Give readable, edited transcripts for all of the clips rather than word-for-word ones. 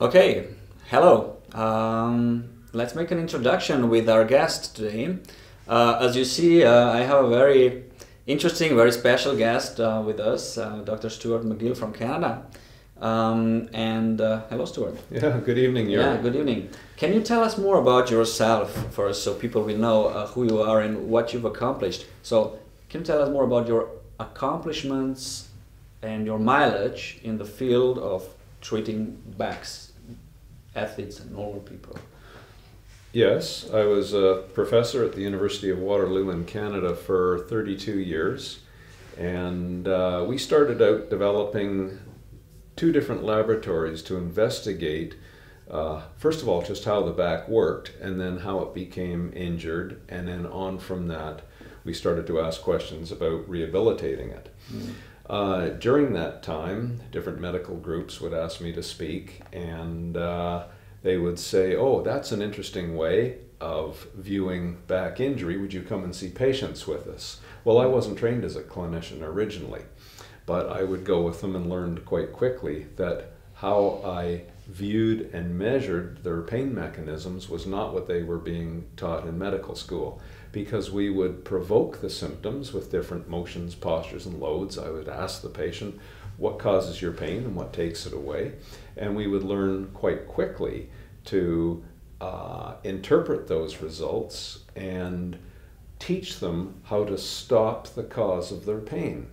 Okay, hello. Let's make an introduction with our guest today. As you see, I have a very interesting, very special guest with us, Dr. Stuart McGill from Canada. Hello, Stuart. Yeah, good evening, Jörg. Yeah, good evening. Can you tell us more about yourself first, so people will know who you are and what you've accomplished? So, can you tell us more about your accomplishments and your mileage in the field of treating backs, athletes and normal people? Yes, I was a professor at the University of Waterloo in Canada for 32 years, and we started out developing two different laboratories to investigate, first of all, just how the back worked, and then how it became injured, and then on from that, we started to ask questions about rehabilitating it. During that time, different medical groups would ask me to speak, and they would say, oh, that's an interesting way of viewing back injury. Would you come and see patients with us? Well, I wasn't trained as a clinician originally, but I would go with them and learned quite quickly that how I viewed and measured their pain mechanisms was not what they were being taught in medical school, because we would provoke the symptoms with different motions, postures, and loads. I would ask the patient, what causes your pain and what takes it away? And we would learn quite quickly to interpret those results and teach them how to stop the cause of their pain.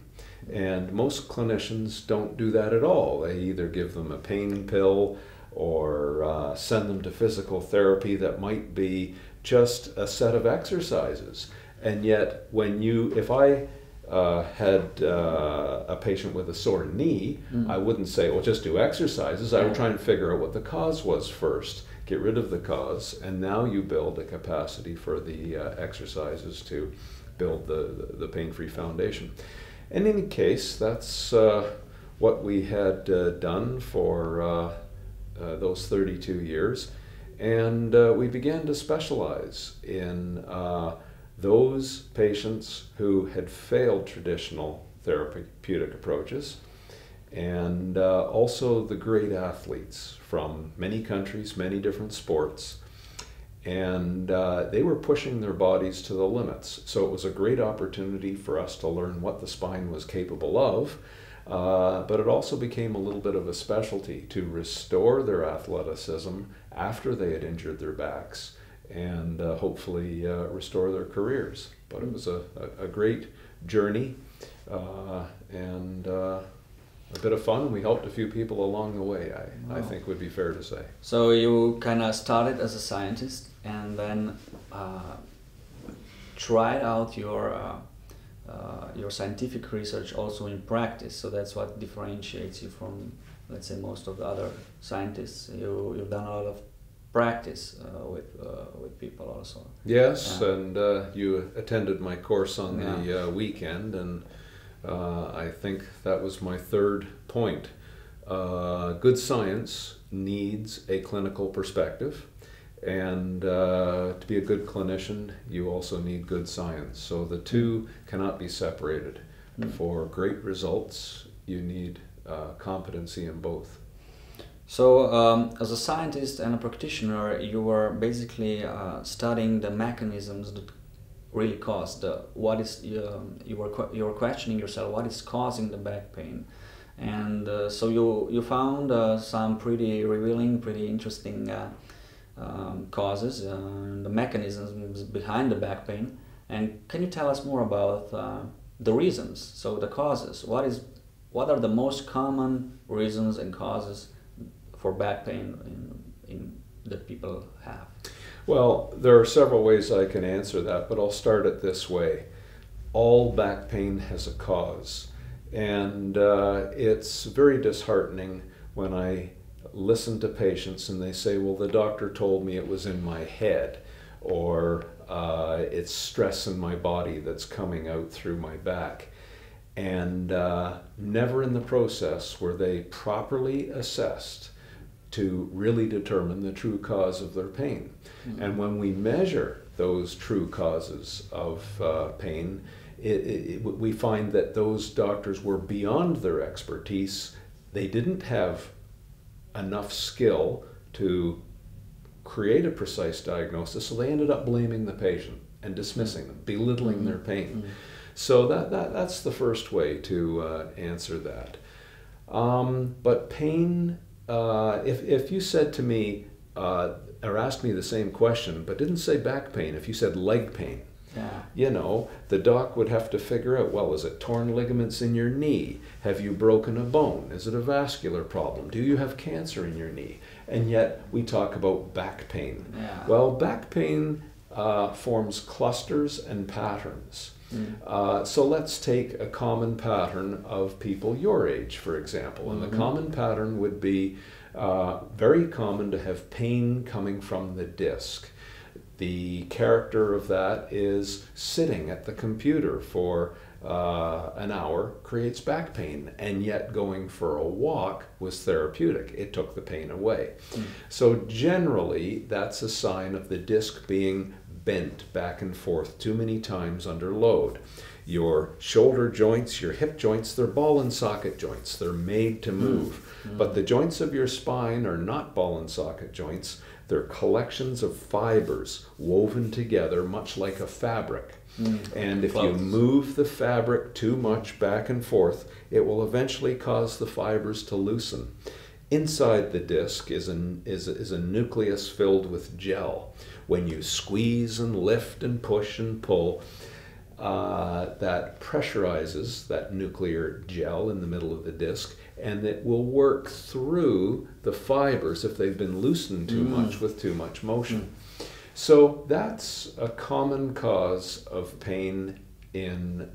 And most clinicians don't do that at all. They either give them a pain pill or send them to physical therapy that might be just a set of exercises. And yet, if I had a patient with a sore knee, I wouldn't say, well, just do exercises. I would try and figure out what the cause was first, get rid of the cause, and now you build a capacity for the exercises to build the pain-free foundation. In any case, that's what we had done for those 32 years, and we began to specialize in those patients who had failed traditional therapeutic approaches, and also the great athletes from many countries, many different sports, and they were pushing their bodies to the limits. So it was a great opportunity for us to learn what the spine was capable of, but it also became a little bit of a specialty to restore their athleticism after they had injured their backs, and hopefully restore their careers. But it was a great journey and a bit of fun. We helped a few people along the way, I think would be fair to say. So you kind of started as a scientist and then tried out your scientific research also in practice. So that's what differentiates you from, let's say, most of the other scientists. You've done a lot of practice with people also. Yes, and you attended my course on the weekend, and I think that was my third point. Good science needs a clinical perspective, and to be a good clinician, you also need good science. So the two cannot be separated. For great results, you need competency in both. So, as a scientist and a practitioner, you were basically studying the mechanisms that really cause you were questioning yourself, what is causing the back pain, and so you found some pretty revealing, pretty interesting causes, the mechanisms behind the back pain. And can you tell us more about the reasons? So the causes. What are the most common reasons and causes for back pain that people have? Well, there are several ways I can answer that, but I'll start it this way. All back pain has a cause, and it's very disheartening when I listen to patients and they say, well, the doctor told me it was in my head, or it's stress in my body that's coming out through my back. And never in the process were they properly assessed to really determine the true cause of their pain. And when we measure those true causes of pain, we find that those doctors were beyond their expertise. They didn't have enough skill to create a precise diagnosis, so they ended up blaming the patient and dismissing them, belittling their pain. So that's the first way to answer that. But pain, if you said to me, or asked me the same question, but didn't say back pain, if you said leg pain, you know, the doc would have to figure out, well, is it torn ligaments in your knee? Have you broken a bone? Is it a vascular problem? Do you have cancer in your knee? And yet we talk about back pain. Well, back pain forms clusters and patterns. So let's take a common pattern of people your age, for example. And the common pattern would be very common to have pain coming from the disc. The character of that is sitting at the computer for an hour creates back pain, and yet going for a walk was therapeutic. It took the pain away. So generally, that's a sign of the disc being bent back and forth too many times under load. Your shoulder joints, your hip joints, they're ball and socket joints. They're made to move. But the joints of your spine are not ball and socket joints. They're collections of fibers woven together much like a fabric. And if you move the fabric too much back and forth, it will eventually cause the fibers to loosen. Inside the disc is a nucleus filled with gel. When you squeeze and lift and push and pull, that pressurizes that nuclear gel in the middle of the disc, and it will work through the fibers if they've been loosened too much with too much motion. So that's a common cause of pain in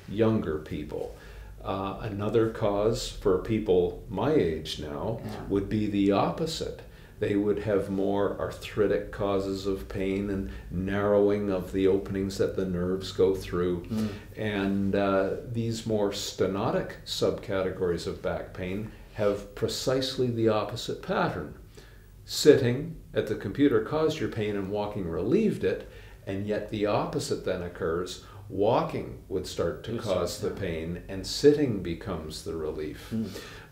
younger people. Another cause for people my age now would be the opposite. They would have more arthritic causes of pain and narrowing of the openings that the nerves go through. And these more stenotic subcategories of back pain have precisely the opposite pattern. Sitting at the computer caused your pain and walking relieved it, and yet the opposite then occurs. Walking would start to cause the pain, and sitting becomes the relief.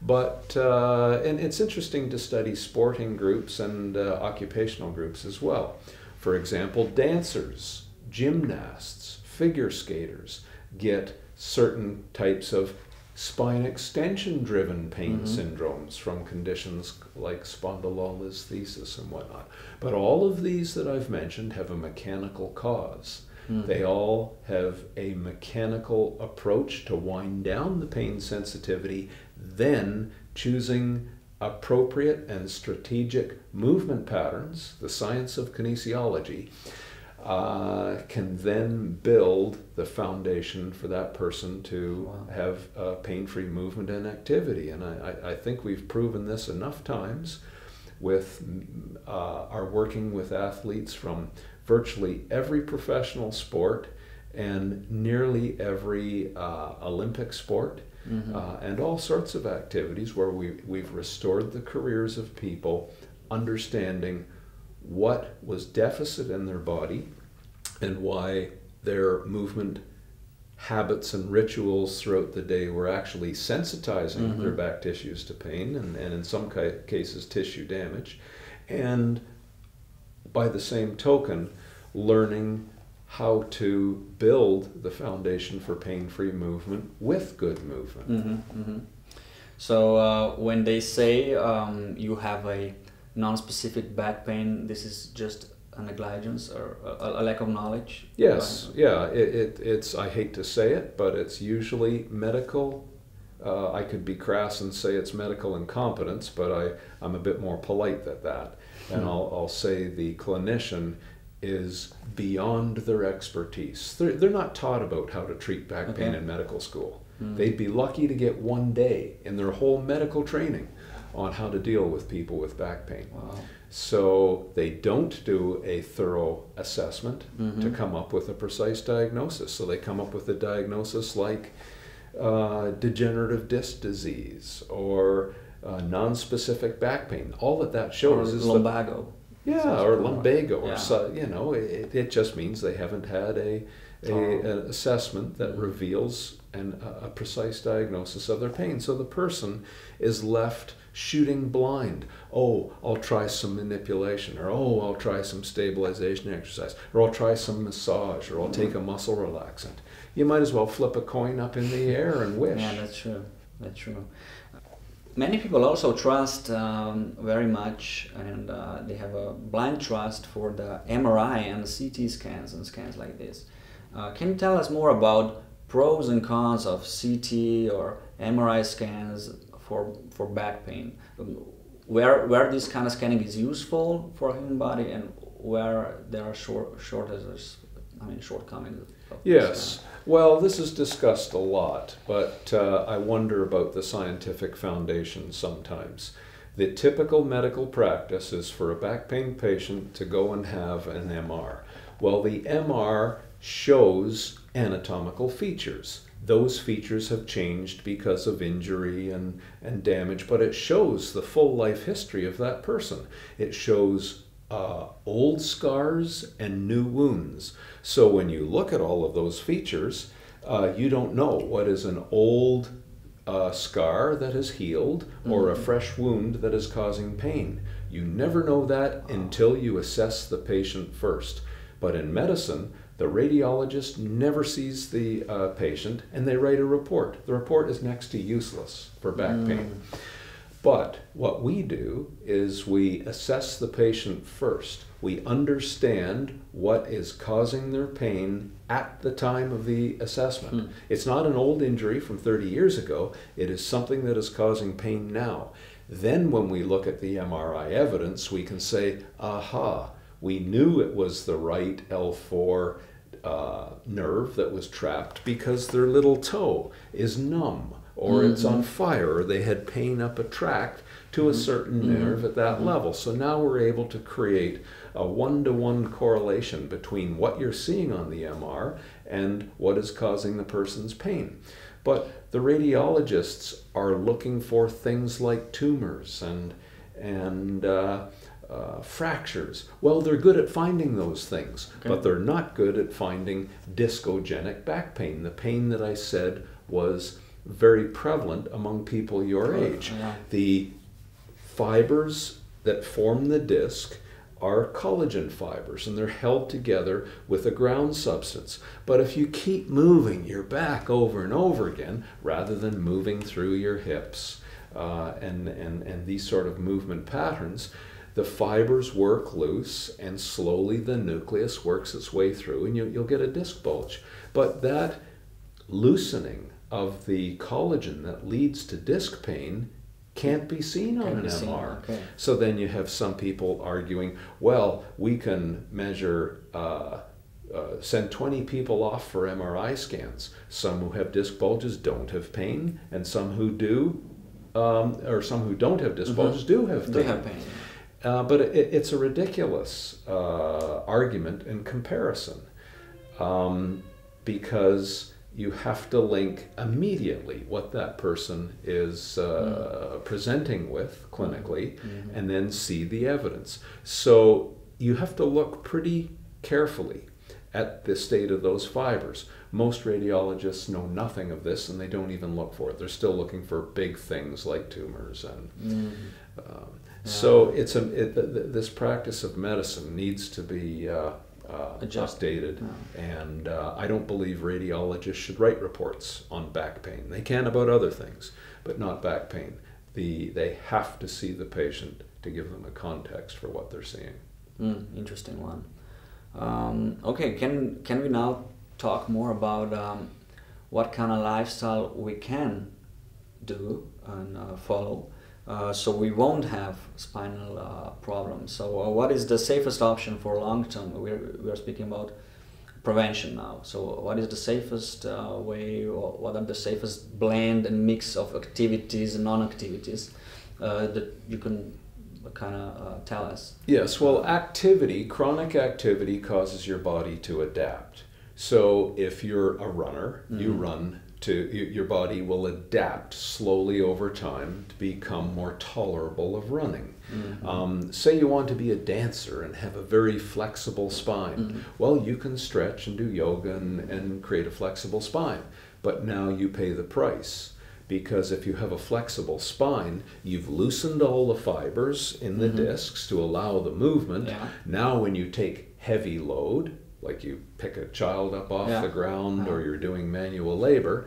But, and it's interesting to study sporting groups and occupational groups as well. For example, dancers, gymnasts, figure skaters get certain types of spine extension-driven pain syndromes from conditions like spondylolisthesis and whatnot. But all of these that I've mentioned have a mechanical cause. They all have a mechanical approach to wind down the pain sensitivity, then choosing appropriate and strategic movement patterns, the science of kinesiology, can then build the foundation for that person to have pain-free movement and activity. And I think we've proven this enough times with our working with athletes from virtually every professional sport and nearly every Olympic sport, and all sorts of activities where we've restored the careers of people, understanding what was deficit in their body and why their movement habits and rituals throughout the day were actually sensitizing their back tissues to pain and in some cases tissue damage. And by the same token, learning how to build the foundation for pain-free movement with good movement. So when they say you have a non-specific back pain, this is just a negligence or a lack of knowledge? Yes, it's, I hate to say it, but it's usually medical. I could be crass and say it's medical incompetence, but I'm a bit more polite than that. And I'll say the clinician is beyond their expertise. They're not taught about how to treat back pain in medical school. They'd be lucky to get one day in their whole medical training on how to deal with people with back pain. So they don't do a thorough assessment to come up with a precise diagnosis. So they come up with a diagnosis like degenerative disc disease or non-specific back pain. All that shows is lumbago. Or lumbago, or so, you know, it just means they haven't had a an assessment that reveals a precise diagnosis of their pain. So the person is left shooting blind. Oh, I'll try some manipulation, or oh, I'll try some stabilization exercise, or I'll try some massage, or I'll take a muscle relaxant. You might as well flip a coin up in the air and wish. Yeah, that's true. That's true. Many people also trust very much, and they have a blind trust for the MRI and the CT scans and scans like this. Can you tell us more about pros and cons of CT or MRI scans for back pain? Where this kind of scanning is useful for human body, and where there are shortcomings? Yes. Well, this is discussed a lot, but I wonder about the scientific foundation sometimes. The typical medical practice is for a back pain patient to go and have an MR. Well, the MR shows anatomical features. Those features have changed because of injury and damage, but it shows the full life history of that person. It shows old scars and new wounds. So when you look at all of those features, you don't know what is an old scar that has healed or a fresh wound that is causing pain. You never know that until you assess the patient first. But in medicine, the radiologist never sees the patient, and they write a report. The report is next to useless for back pain. But what we do is we assess the patient first. We understand what is causing their pain at the time of the assessment. It's not an old injury from 30 years ago. It is something that is causing pain now. Then when we look at the MRI evidence, we can say, aha, we knew it was the right L4 nerve that was trapped because their little toe is numb, or it's on fire, or they had pain up a tract to a certain nerve at that level. So now we're able to create a one-to-one correlation between what you're seeing on the MR and what is causing the person's pain. But the radiologists are looking for things like tumors and fractures. Well, they're good at finding those things, but they're not good at finding discogenic back pain, the pain that I said was very prevalent among people your age. The fibers that form the disc are collagen fibers, and they're held together with a ground substance. But if you keep moving your back over and over again, rather than moving through your hips and these sort of movement patterns, the fibers work loose, and slowly the nucleus works its way through, and you'll get a disc bulge. But that loosening of the collagen that leads to disc pain can't be seen on an MR. So then you have some people arguing, well, we can measure, send 20 people off for MRI scans. Some who have disc bulges don't have pain, and some who do, or some who don't have disc bulges do have pain. They have pain. But it's a ridiculous argument in comparison, because you have to link immediately what that person is presenting with clinically, and then see the evidence. So you have to look pretty carefully at the state of those fibers. Most radiologists know nothing of this, and they don't even look for it. They're still looking for big things like tumors. And so this practice of medicine needs to be updated, and I don't believe radiologists should write reports on back pain. They can about other things, but not back pain. They have to see the patient to give them a context for what they're seeing. Interesting one. Okay, can we now talk more about what kind of lifestyle we can do and follow so we won't have spinal problems? So what is the safest option for long term? We're speaking about prevention now. So what is the safest way, or what are the safest blend and mix of activities and non-activities that you can kind of tell us? Yes, well, chronic activity causes your body to adapt. So if you're a runner, you run your body will adapt slowly over time to become more tolerable of running. Say you want to be a dancer and have a very flexible spine. Well, you can stretch and do yoga and create a flexible spine, but now you pay the price. Because if you have a flexible spine, you've loosened all the fibers in the discs to allow the movement. Yeah. Now when you take heavy load, like you pick a child up off the ground or you're doing manual labor,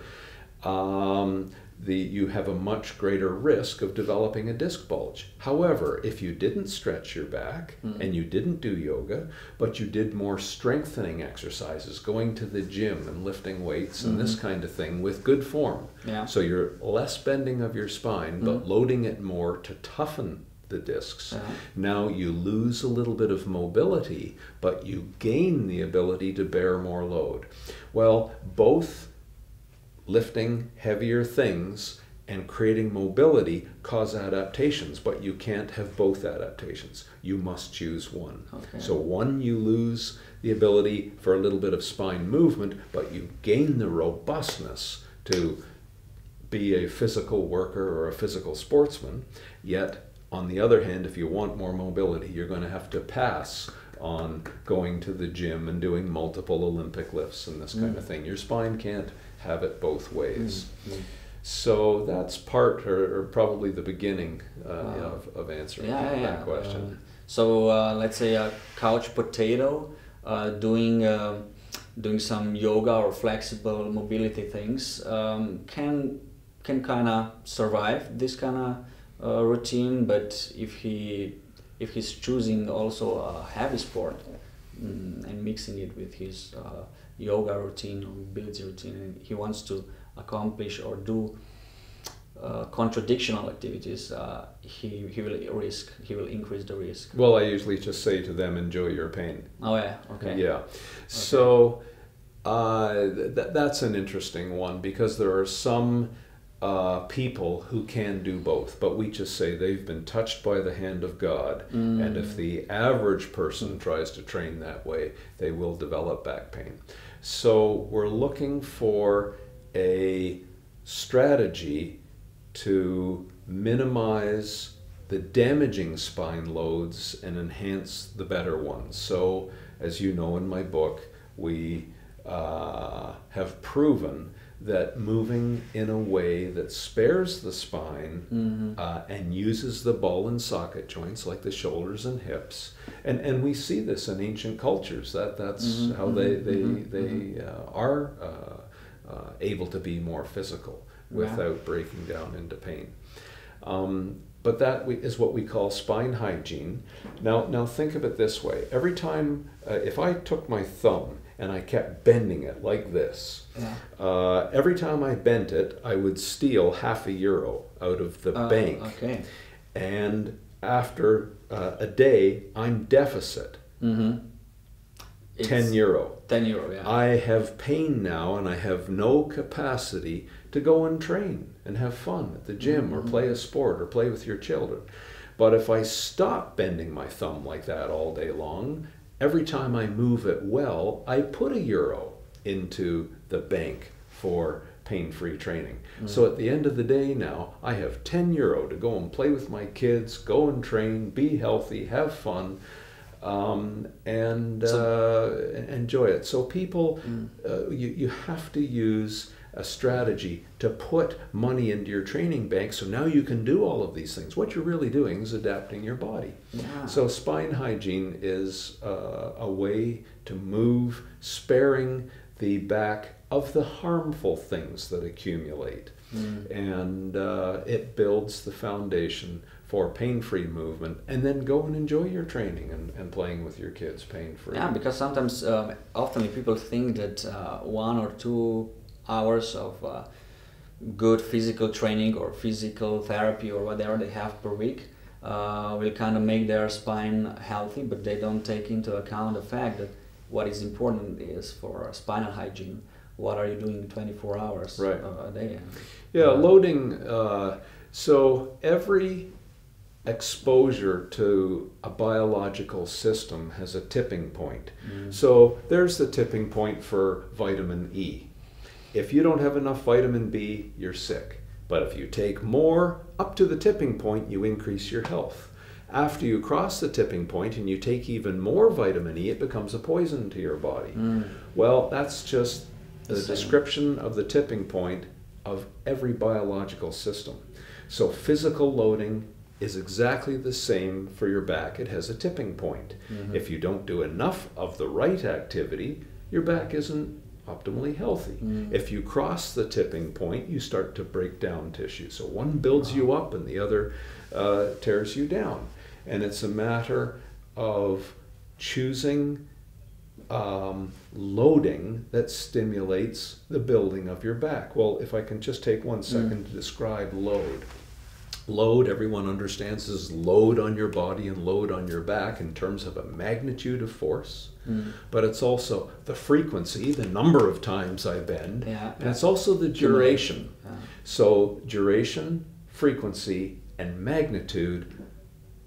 you have a much greater risk of developing a disc bulge. However, if you didn't stretch your back and you didn't do yoga, but you did more strengthening exercises, going to the gym and lifting weights and this kind of thing with good form. Yeah. So you're less bending of your spine, but loading it more to toughen the discs. Now you lose a little bit of mobility, but you gain the ability to bear more load. Well, both lifting heavier things and creating mobility cause adaptations, but you can't have both adaptations. You must choose one. Okay. So one, you lose the ability for a little bit of spine movement, but you gain the robustness to be a physical worker or a physical sportsman. Yet, on the other hand, if you want more mobility, you're going to have to pass on going to the gym and doing multiple Olympic lifts and this kind of thing. Your spine can't have it both ways. So that's part, or probably the beginning of answering that question. So let's say a couch potato doing some yoga or flexible mobility things can kind of survive this kind of routine, but if he's choosing also a heavy sport and mixing it with his yoga routine or mobility routine, and he wants to accomplish or do contradictional activities, he will increase the risk. Well, I usually just say to them, enjoy your pain. Oh yeah, okay. Yeah. Okay. So that's an interesting one, because there are some people who can do both, but we just say they've been touched by the hand of God, and if the average person tries to train that way, they will develop back pain. So we're looking for a strategy to minimize the damaging spine loads and enhance the better ones. So, as you know in my book, we have proven that moving in a way that spares the spine and uses the ball and socket joints like the shoulders and hips, and we see this in ancient cultures, that's how they are able to be more physical without breaking down into pain. But that is what we call spine hygiene. Now think of it this way. Every time, if I took my thumb and I kept bending it like this, every time I bent it, I would steal €0.50 out of the bank. Okay. And after a day, I'm deficit. €10. €10, yeah. I have pain now, and I have no capacity to go and train and have fun at the gym or play a sport or play with your children. But if I stop bending my thumb like that all day long, every time I move it well, I put €1 into the bank for pain-free training. So at the end of the day now, I have €10 to go and play with my kids, go and train, be healthy, have fun, and enjoy it. So people, you have to use a strategy to put money into your training bank, so now you can do all of these things. What you're really doing is adapting your body. So spine hygiene is a way to move, sparing the back of the harmful things that accumulate. And it builds the foundation for pain-free movement, and then go and enjoy your training and playing with your kids pain-free. Yeah, because sometimes, often people think that 1 or 2 hours of good physical training or physical therapy or whatever they have per week will kind of make their spine healthy, but they don't take into account the fact that what is important is for spinal hygiene. What are you doing 24 hours a day? Yeah, loading. So every exposure to a biological system has a tipping point. So there's the tipping point for vitamin E. If you don't have enough vitamin B, you're sick. But if you take more, up to the tipping point, you increase your health. After you cross the tipping point and you take even more vitamin E, it becomes a poison to your body. Well, that's just the description of the tipping point of every biological system. So physical loading is exactly the same for your back. It has a tipping point. If you don't do enough of the right activity, your back isn't optimally healthy. If you cross the tipping point, you start to break down tissue. So one builds you up and the other tears you down. And it's a matter of choosing loading that stimulates the building of your back. Well, if I can just take 1 second to describe load. Load, everyone understands, is load on your body and load on your back in terms of a magnitude of force. But it's also the frequency, the number of times I bend, and it's also the duration. So duration, frequency, and magnitude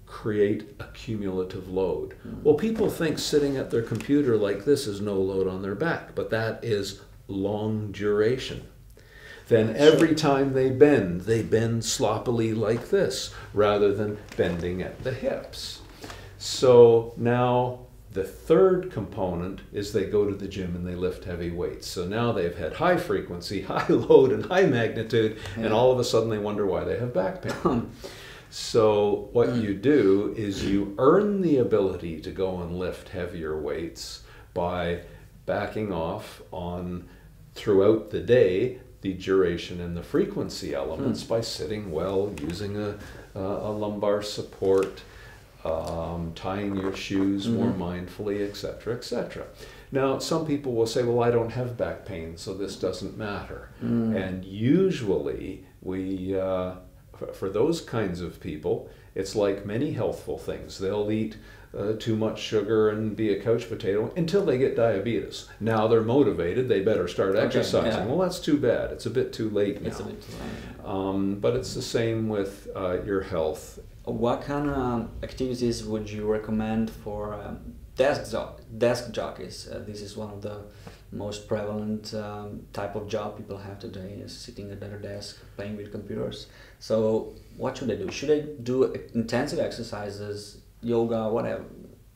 create a cumulative load. Well, people think sitting at their computer like this is no load on their back, but that is long duration. Then every time they bend sloppily like this, rather than bending at the hips. So now the third component is they go to the gym and they lift heavy weights. So now they've had high frequency, high load, and high magnitude, and all of a sudden they wonder why they have back pain. So what you do is you earn the ability to go and lift heavier weights by backing off on, throughout the day, the duration and the frequency elements by sitting well, using a lumbar support, tying your shoes more mindfully, etc., etc. Now, some people will say, well, I don't have back pain, so this doesn't matter. And usually, for those kinds of people, it's like many healthful things. They'll eat too much sugar and be a couch potato until they get diabetes. Now they're motivated, they better start exercising. Well, that's too bad. It's a bit too late now. It's a bit too late. But it's the same with your health. What kind of activities would you recommend for desk jockeys? This is one of the most prevalent type of job people have today, is sitting at their desk playing with computers. So what should they do? Should they do intensive exercises, yoga, whatever?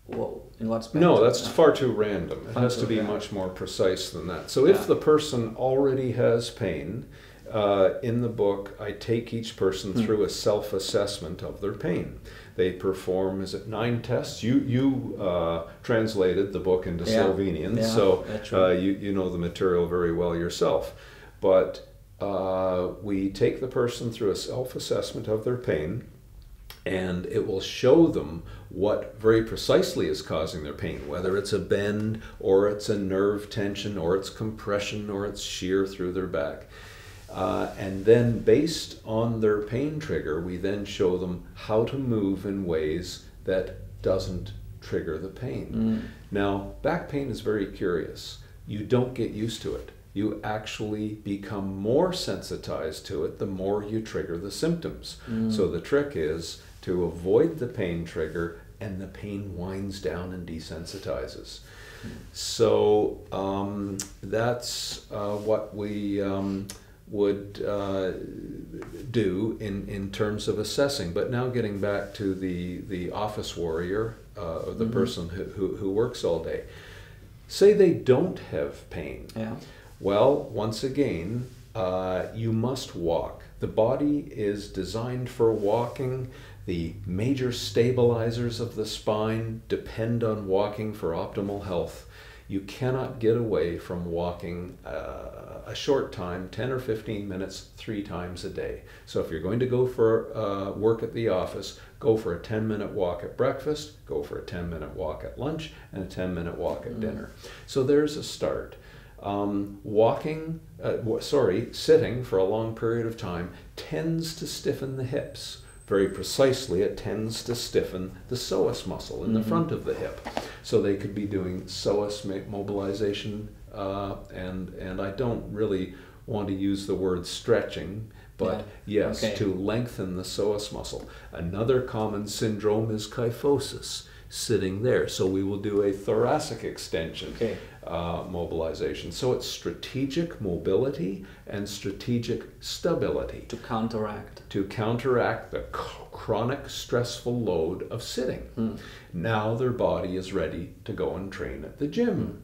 Well, in what spectrum? No, that's far too random. It has to be much more precise than that. So if the person already has pain, in the book I take each person through a self-assessment of their pain. They perform, 9 tests? You translated the book into Slovenian, so you know the material very well yourself. But we take the person through a self-assessment of their pain, and it will show them what very precisely is causing their pain, whether it's a bend, or it's a nerve tension, or it's compression, or it's shear through their back. And then based on their pain trigger, we then show them how to move in ways that doesn't trigger the pain. Now, back pain is very curious. You don't get used to it. You actually become more sensitized to it the more you trigger the symptoms. So the trick is to avoid the pain trigger, and the pain winds down and desensitizes. So that's what we would do in terms of assessing. But now getting back to the office warrior, or the person who works all day. Say they don't have pain. Well, once again, you must walk. The body is designed for walking. The major stabilizers of the spine depend on walking for optimal health. You cannot get away from walking a short time, 10 or 15 minutes, 3 times a day. So if you're going to go for work at the office, go for a 10-minute walk at breakfast, go for a 10-minute walk at lunch, and a 10-minute walk at dinner. So there's a start. Sitting for a long period of time tends to stiffen the hips. Very precisely, it tends to stiffen the psoas muscle in the front of the hip. So they could be doing psoas mobilization, and I don't really want to use the word stretching, but to lengthen the psoas muscle. Another common syndrome is kyphosis, sitting there. So we will do a thoracic extension. mobilization. So it's strategic mobility and strategic stability. To counteract. To counteract the chronic stressful load of sitting. Now their body is ready to go and train at the gym.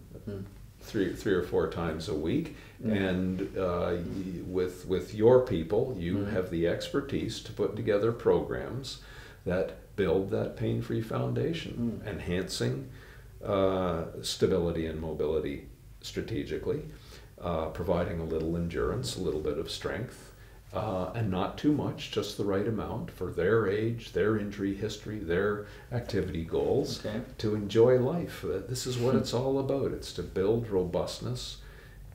Three or four times a week, and with your people, you have the expertise to put together programs that build that pain-free foundation, enhancing stability and mobility strategically, providing a little endurance, a little bit of strength, and not too much, just the right amount for their age, their injury history, their activity goals, to enjoy life. This is what it's all about. It's to build robustness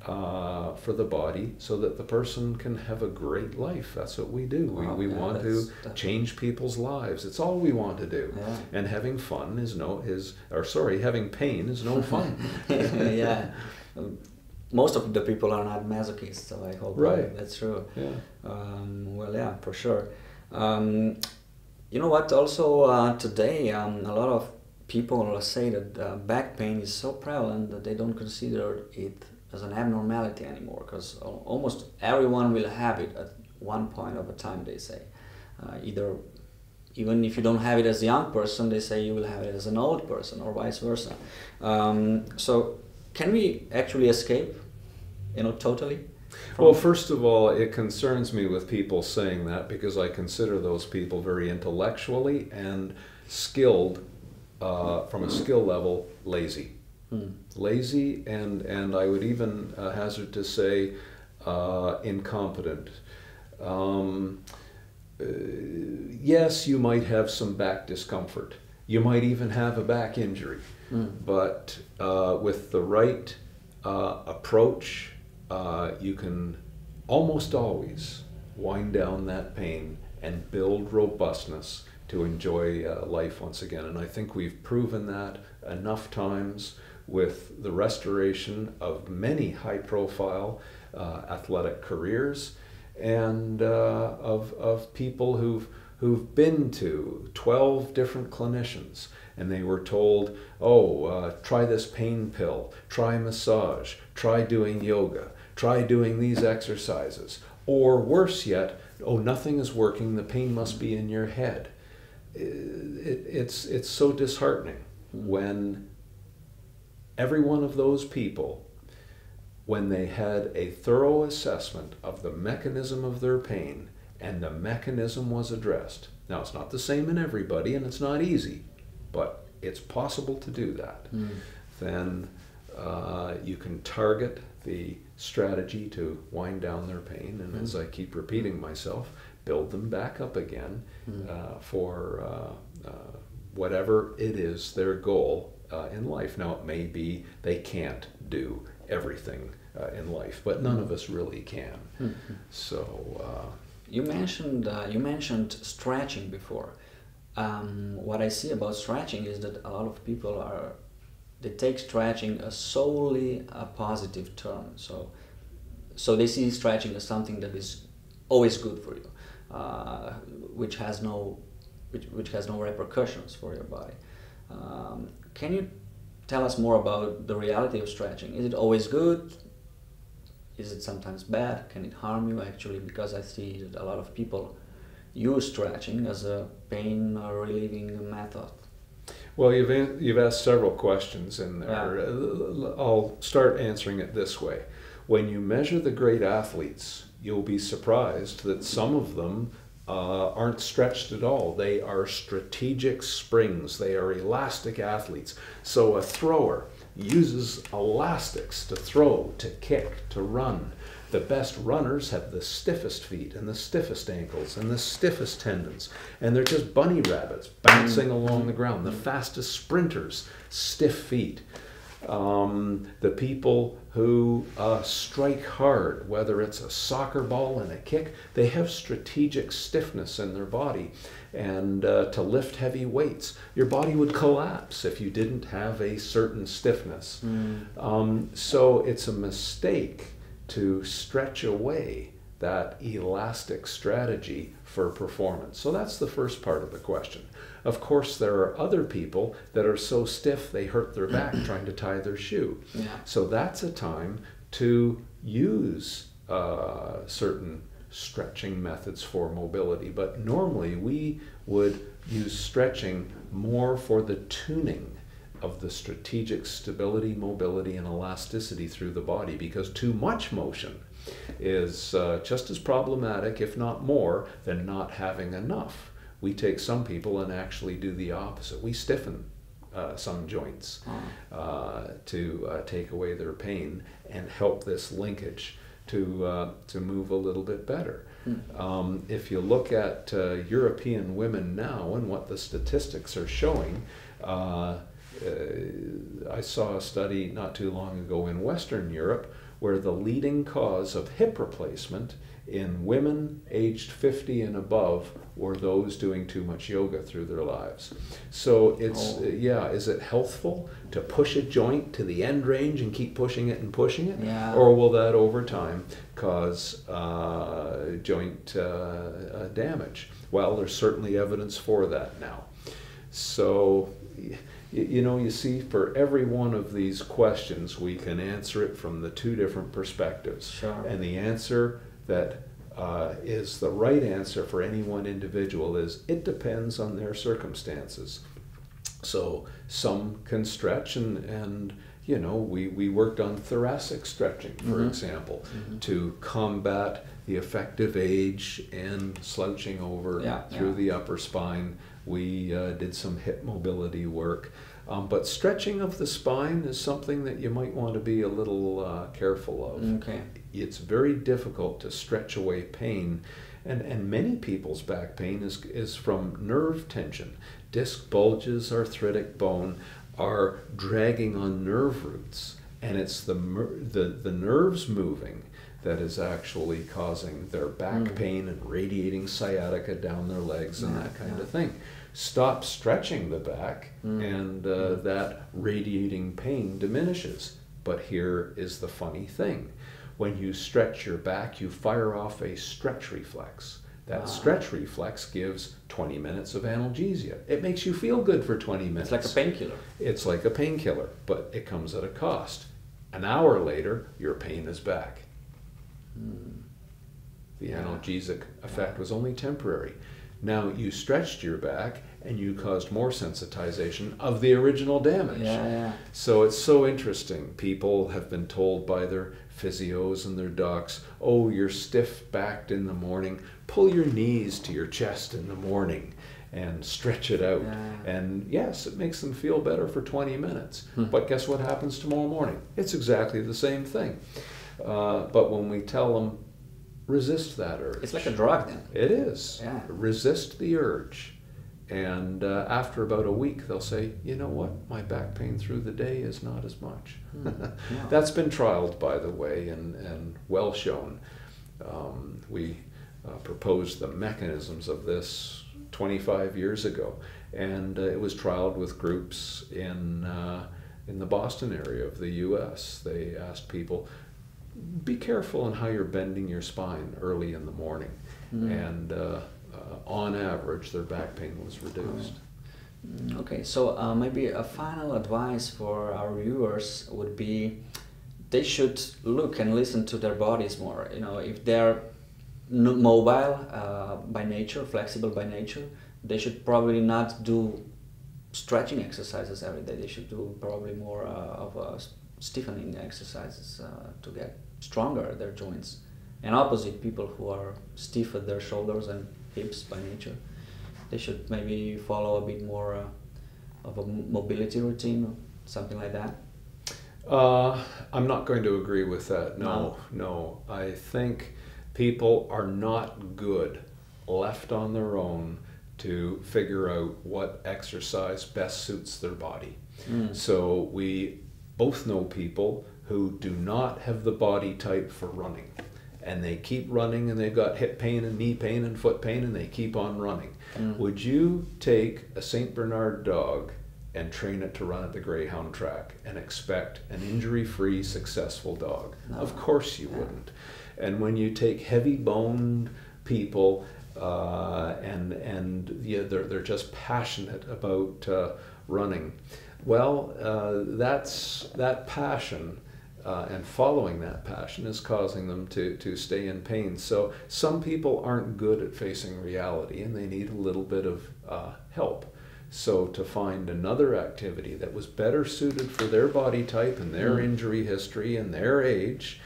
for the body so that the person can have a great life. That's what we do. We want to change people's lives. It's all we want to do. And having fun having pain is no fun. Yeah. Most of the people are not masochists, so I hope that's true. Yeah. Well, yeah, for sure. You know what? Also, today, a lot of people say that back pain is so prevalent that they don't consider it as an abnormality anymore, because almost everyone will have it at one point of a time, they say. Even if you don't have it as a young person, they say you will have it as an old person, or vice versa. So, can we actually escape, totally? Well, first of all, it concerns me with people saying that, because I consider those people very intellectually and skilled, from a skill level, lazy. Lazy, and I would even hazard to say incompetent. Yes, you might have some back discomfort. You might even have a back injury. But with the right approach, you can almost always wind down that pain and build robustness to enjoy life once again. And I think we've proven that enough times with the restoration of many high-profile athletic careers, and of people who've been to 12 different clinicians, and they were told, try this pain pill, try massage, try doing yoga, try doing these exercises, or worse yet, nothing is working, the pain must be in your head. It's so disheartening when every one of those people, when they had a thorough assessment of the mechanism of their pain and the mechanism was addressed. Now, it's not the same in everybody, and it's not easy, but it's possible to do that. Then you can target the strategy to wind down their pain, and as I keep repeating myself, build them back up again for whatever it is their goal in life. Now, it may be they can't do everything in life, but none of us really can. So you mentioned stretching before. What I see about stretching is that a lot of people they take stretching as solely a positive term. So they see stretching as something that is always good for you, which has no repercussions for your body. Can you tell us more about the reality of stretching? Is it always good? Is it sometimes bad? Can it harm you actually? Because I see that a lot of people use stretching as a pain relieving method. Well, you've asked several questions in there. I'll start answering it this way. When you measure the great athletes, you'll be surprised that some of them aren't stretched at all. They are strategic springs. They are elastic athletes. So a thrower uses elastics to throw, to kick, to run. The best runners have the stiffest feet and the stiffest ankles and the stiffest tendons, and they're just bunny rabbits bouncing along the ground. The fastest sprinters, stiff feet. The people who strike hard, whether it's a soccer ball and a kick, they have strategic stiffness in their body. And to lift heavy weights, your body would collapse if you didn't have a certain stiffness. So it's a mistake to stretch away that elastic strategy for performance? So that's the first part of the question. Of course, there are other people that are so stiff they hurt their back trying to tie their shoe. Yeah. So that's a time to use certain stretching methods for mobility. But normally we would use stretching more for the tuning of the strategic stability, mobility, and elasticity through the body, because too much motion is just as problematic, if not more, than not having enough. We take some people and actually do the opposite. We stiffen some joints to take away their pain and help this linkage to move a little bit better. If you look at European women now and what the statistics are showing, I saw a study not too long ago in Western Europe where the leading cause of hip replacement in women aged 50 and above were those doing too much yoga through their lives. So it's, is it healthful to push a joint to the end range and keep pushing it and pushing it? Yeah. Or will that over time cause joint damage? Well, there's certainly evidence for that now. So, you see, for every one of these questions, we can answer it from the two different perspectives. Sure. And the answer that is the right answer for any one individual is it depends on their circumstances. So some can stretch and we worked on thoracic stretching, for example, to combat the effect of age and slouching over through the upper spine. We did some hip mobility work. But stretching of the spine is something that you might want to be a little careful of. Okay. It's very difficult to stretch away pain, and many people's back pain is from nerve tension. Disc bulges, arthritic bone are dragging on nerve roots, and it's the nerves moving that is actually causing their back pain and radiating sciatica down their legs and that kind of thing. Stop stretching the back and that radiating pain diminishes. But here is the funny thing. When you stretch your back, you fire off a stretch reflex. That stretch reflex gives 20 minutes of analgesia. It makes you feel good for 20 minutes. It's like a painkiller. It's like a painkiller, but it comes at a cost. An hour later, your pain is back. The analgesic effect was only temporary. Now you stretched your back and you caused more sensitization of the original damage. So it's so interesting. People have been told by their physios and their docs, oh, you're stiff-backed in the morning, pull your knees to your chest in the morning and stretch it out. And yes, it makes them feel better for 20 minutes. But guess what happens tomorrow morning? It's exactly the same thing. But when we tell them, resist that urge. It's like a drug then. It is. Yeah. Resist the urge. And after about a week, they'll say, you know what, my back pain through the day is not as much. That's been trialed, by the way, and well shown. We proposed the mechanisms of this 25 years ago, and it was trialed with groups in the Boston area of the U.S. They asked people, be careful in how you're bending your spine early in the morning. And on average, their back pain was reduced. Okay, so maybe a final advice for our viewers would be they should look and listen to their bodies more. If they're mobile by nature, flexible by nature, they should probably not do stretching exercises every day. They should do probably more of stiffening exercises to get stronger their joints. And opposite, people who are stiff at their shoulders and hips by nature, they should maybe follow a bit more of a mobility routine or something like that. I'm not going to agree with that. No. I think people are not good left on their own to figure out what exercise best suits their body. So we both know people who do not have the body type for running, and they keep running and they've got hip pain and knee pain and foot pain and they keep on running. Would you take a St. Bernard dog and train it to run at the Greyhound track and expect an injury-free, successful dog? No. Of course you wouldn't. And when you take heavy-boned people and yeah, they're just passionate about running, well, that passion and following that passion is causing them to stay in pain. So some people aren't good at facing reality and they need a little bit of help. So to find another activity that was better suited for their body type and their injury history and their age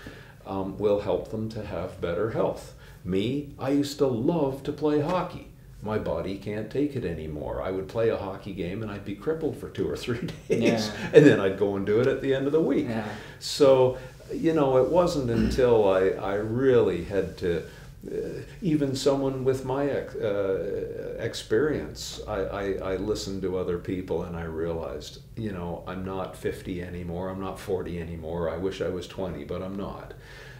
will help them to have better health. Me, I used to love to play hockey. My body can't take it anymore. I would play a hockey game and I'd be crippled for 2 or 3 days. And then I'd go and do it at the end of the week. So, you know, it wasn't until I really had to, even someone with my experience, I listened to other people and I realized, you know, I'm not 50 anymore, I'm not 40 anymore. I wish I was 20, but I'm not.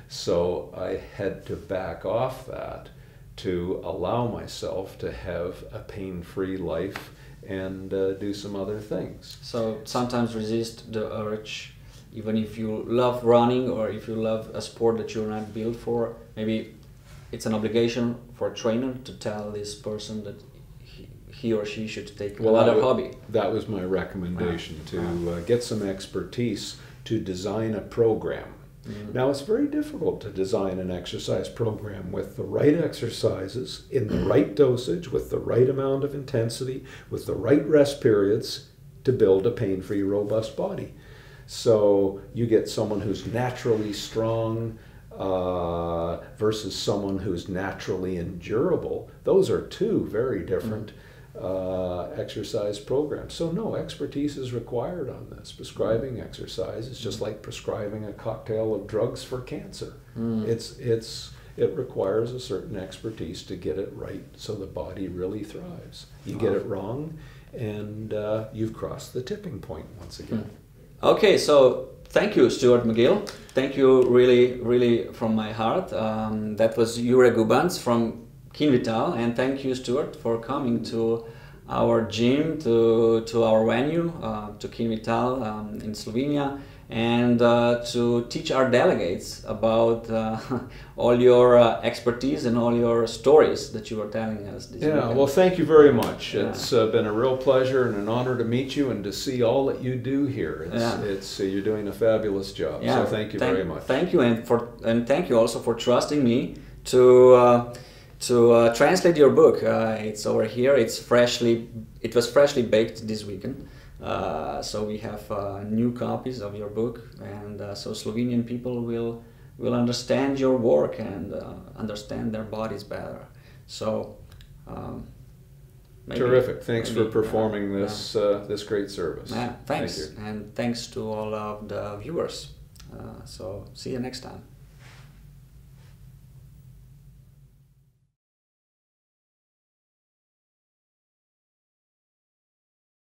So I had to back off that to allow myself to have a pain-free life and do some other things. So sometimes resist the urge, even if you love running or if you love a sport that you're not built for. Maybe it's an obligation for a trainer to tell this person that he or she should take another hobby. That was my recommendation, to get some expertise to design a program. Now, it's very difficult to design an exercise program with the right exercises, in the right dosage, with the right amount of intensity, with the right rest periods to build a pain-free, robust body. So you get someone who's naturally strong versus someone who's naturally endurable. Those are two very different exercise programs. So no, expertise is required on this. Prescribing exercise is just like prescribing a cocktail of drugs for cancer. It requires a certain expertise to get it right so the body really thrives. You get it wrong and you've crossed the tipping point once again. Okay, so thank you, Stuart McGill. Thank you really, really from my heart. That was Jure Gubans from Kinvital, and thank you, Stuart, for coming to our gym, to our venue, to Kinvital in Slovenia, and to teach our delegates about all your expertise and all your stories that you were telling us this weekend. Well, thank you very much. It's been a real pleasure and an honor to meet you and to see all that you do here. You're doing a fabulous job. So thank you very much. Thank you, and thank you also for trusting me to translate your book. It's over here. It was freshly baked this weekend. So we have new copies of your book, and so Slovenian people will understand your work and understand their bodies better. So terrific. Thanks for performing this this great service. Thanks, and thanks to all of the viewers. So see you next time.